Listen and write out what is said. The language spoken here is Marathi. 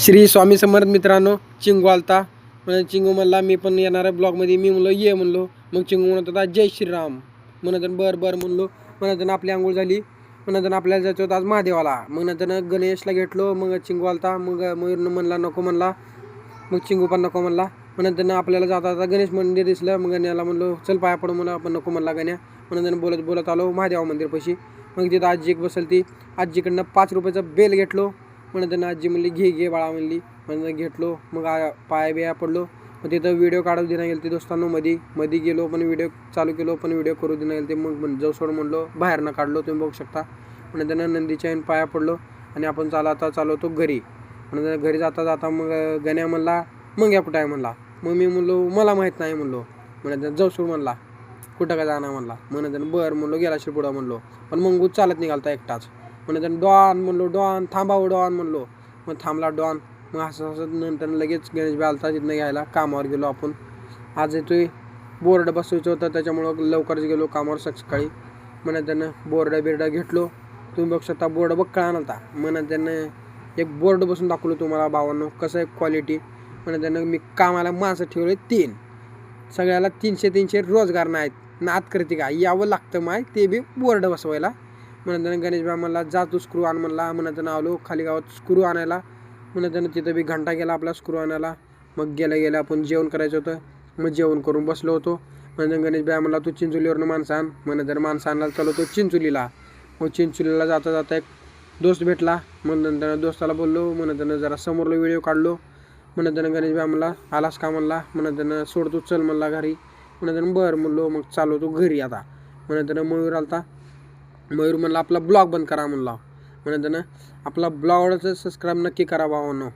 श्री स्वामी समर्थ मित्रांनो, चिंगू आलता. म्हणजे चिंगू म्हणला मी पण येणार आहे ब्लॉगमध्ये. मी म्हणलो ये म्हणलो. मग चिंगू म्हणत होता जय श्रीराम. म्हणत बरं बरं म्हणलो. म्हणत आपली आंघोळ झाली. म्हणत आपल्याला जायचं होतं आज महादेवाला. मग नंतर गणेशला घेतलो. मग चिंगू आलता. मग मयूरनं म्हणला नको म्हणला. मग चिंगू पण नको म्हणला. मग नंतर आपल्याला जाता जाता गणेश मंदिर दिसलं. मग गण्याला म्हणलो चल पाया पडू म्हणा. आपण नको म्हणला गण्या. मग बोलत बोलत आलो महादेवा मंदिरपाशी. मग तिथं आजी एक बसल ती. आजीकडनं 5 रुपयाचं बेल घेतलो. म्हणून त्यांना आजी म्हणली घे बाळा म्हणली. म्हणून घेतलो. मग पाया बिया पडलो. मग तिथं व्हिडिओ काढू देणं गेलं ते दोस्तांनो. मध्ये गेलो पण व्हिडिओ चालू केलो पण व्हिडिओ करू देणं गेलं ते. मग जाऊ सोड म्हणलो बाहेरनं काढलो. तुम्ही बघू शकता. म्हणून त्यांना नंदीच्या पाया पडलो आणि आपण चालवतो घरी. म्हणून घरी जाता जाता मग गण्या म्हणला मग या कुठं आहे म्हणला. मग मी म्हणलो मला माहीत नाही म्हणलो. म्हणून जाऊ सोड म्हणला कुठं काय जाणार म्हणला. म्हणून त्यानं बरं म्हणलो गेला पुढं म्हणलो. पण मग चालत निघालता एकटाच. म्हणून त्यानं डॉन म्हणलो डॉन थांबावं डॉन म्हणलो. मग थांबला डॉन. मग असं नंतर लगेच गणेश आलता तिथनं घ्यायला. कामावर गेलो आपण. आज येतोय बोर्ड बसवायचं होतं त्याच्यामुळं लवकरच गेलो कामावर सकाळी. म्हणून त्यानं बोर्ड घेतलो. तुम्ही बघू शकता बोर्ड बघ कळा नव्हता. म्हणून त्यानं एक बोर्ड बसून दाखवलं तुम्हाला भावांनो कसं आहे क्वालिटी. म्हणून त्यानं मी कामाला माणसं ठेवले 3. सगळ्याला 300 रोजगार नाहीत. नात करते का यावं लागतं माय ते बी बोर्ड बसवायला. म्हणून गणेश भाई म्हणला जा तू स्क्रू आण म्हणला. म्हणून आलो खाली गावात स्क्रू आणायला. म्हणून तिथं बी घंटा गेला आपला स्क्रू आणायला. मग गेल्या आपण जेवण करायचं होतं. मग जेवण करून बसलो होतो. म्हणून गणेश भाई म्हणला तू चिंचोलीवरनं माणसं आण. म्हणून माणसं आणायला चालू होतो चिंचोलीला. मग चिंचोलीला जाता जाता एक दोस्त भेटला. म्हणून दोस्ताला बोललो. म्हणून जरा समोरला व्हिडिओ काढलो. म्हणून गणेश भाई म्हणला आलास का म्हणला. म्हणून सोडतो चल म्हणला घरी. म्हणून बरं म्हणलो. मग चालू होतो घरी आता. म्हणून मयूर आलता. मयूर म्हणला आपला ब्लॉग बंद करा म्हणला. म्हणून आपला ब्लॉगचं सबस्क्राईब नक्की करा भावांनो.